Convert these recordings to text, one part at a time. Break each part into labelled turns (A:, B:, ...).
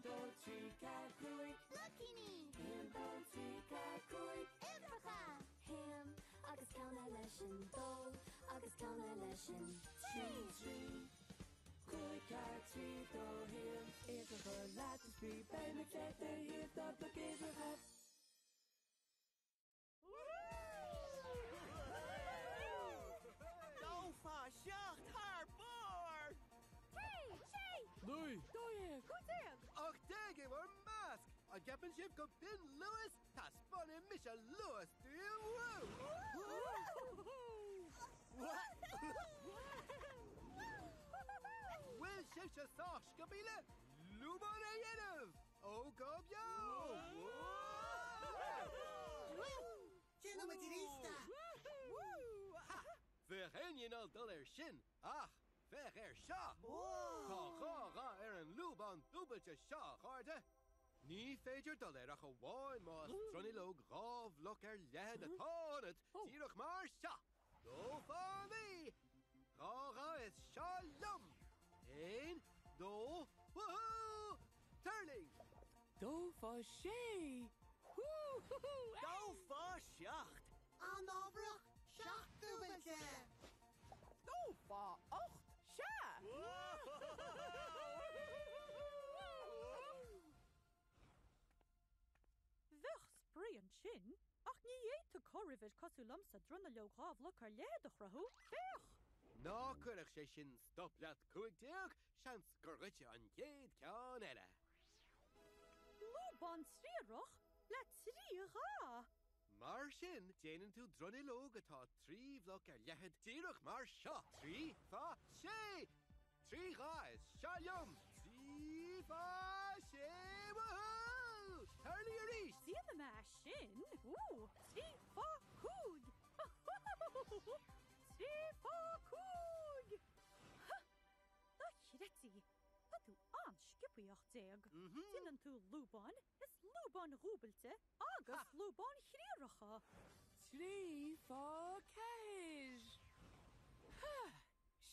A: dó trí car cúig.
B: Lucky
A: Céim dó trí car cúig.
B: Ilfrcha.
C: Ham agus ceanna leis an dó agus ceanna leis an
A: Trí. Cúig car trí dó him. Éireachta látas bí beidh na cléachta híomh dá do géireacha.
D: Dófa seacht haar bór!
B: Hey, Shay.
E: Nui,
B: Goed
D: Ach déige war mask! A gapan sib go bin Lewis, tá spána mis a Lewis Will sib se sás go bíle? Lúban a dhéanamh! Ó go bio!
F: Tjena met die rista.
D: Verhéin al dul sin, ach, ver seo! Tá gá an lúban dúbailte seo cháde. Ní féidir dul ach a bháin más tronilóg ráh loch lehead a tánat tíoch mar seo. Dó fánaí! Gá is seo lum! Ein, dó, woohoo! Turling!
E: dófa sé.
D: Dófa seacht!
F: Aan overig. Schachterwitje.
E: Dófa 8 se.
G: Bheith spríon sin, ach ní éit choirmhid cosú lamsa drona leográh le ar léadach rathú. Bheith!
D: Ná chuireach sé sin stop leat cuaig deag, seans gur ruite an céad ceán eile.
G: Lúban tríarach le trí rá.
D: Mar sin, déanann tú dronilóg atá tríomhlach lehead tíoch mar seo. Trí, fá, sé! Trí gá is seo liom! Trí, fá, sé, woohoo! Turlí a ríis!
G: Díana me sin? Trí fá cúg! Trí fá cúg! Tá chrétí, tá tú anskipuíocht déag. Díanann tú lúban, is lúban rúbalte agus lúban chríoracha.
E: Trí fá ceir.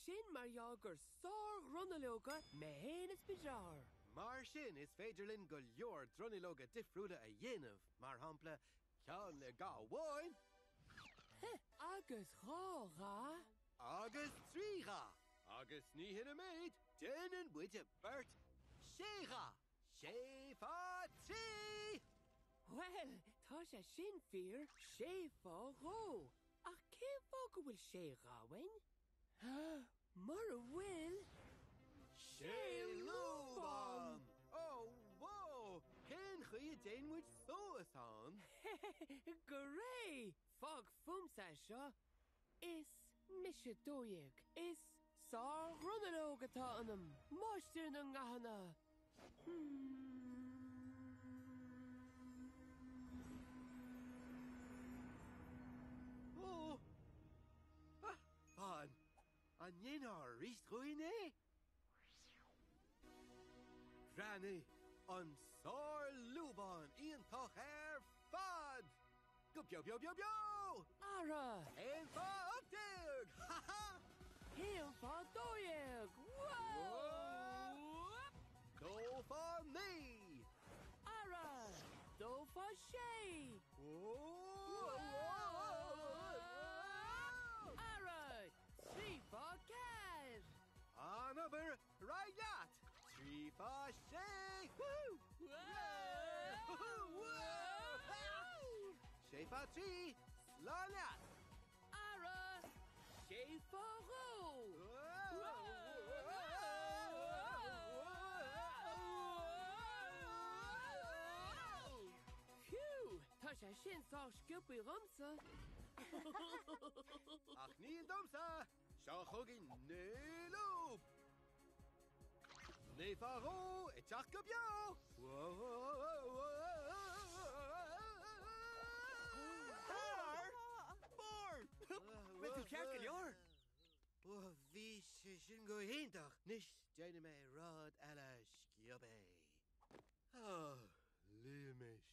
E: Sin mar jagur sár runalóga me héin is bijar.
D: Mar sin is féidirlinn go leor dronilóga difriúda a dhéanamh, mar hampla ceann le gá bháin
E: Agus rága.
D: agus trícha. Agus ní hinna méid, déanann buide bert sécha. Sé fá trí!
E: Well, tá sé sin fear sé fá ró. Ach cé fá go bhfuil sé ráhain? Mar a bhfuil?
D: Sé lúban! Oh, wow! Cén chuí déanmid sóas an?
E: Go ré! Fág fumsa seo. Is mise dóig. Is sár runalóg atá anam. Máistir na ngahana.
D: Oh! Fán! An dhéanaar ríist chuoine? Granny, an sár lúban iontach fad! Go bio!
E: Ara!
D: Ein fá updeag! Ha-ha!
E: Héal fá dóig! Whoa!
D: Dó fá ní!
E: Ara! Dó fá sé! Ara! Trí fá ceir!
D: Anabar raigat! Trí fá sé! Sé fá trí! Slaniat!
E: Ara! Sé fá ró! Phew! Tá sé sin tá sciúpaí ramsa.
D: Ach níl domsa! Seo chugin nélúb! Ní fá ró I teach go bio! Met tú ceart go leor? Bhí sin go héintach, nis déine mé rád eile sciobé. Limis.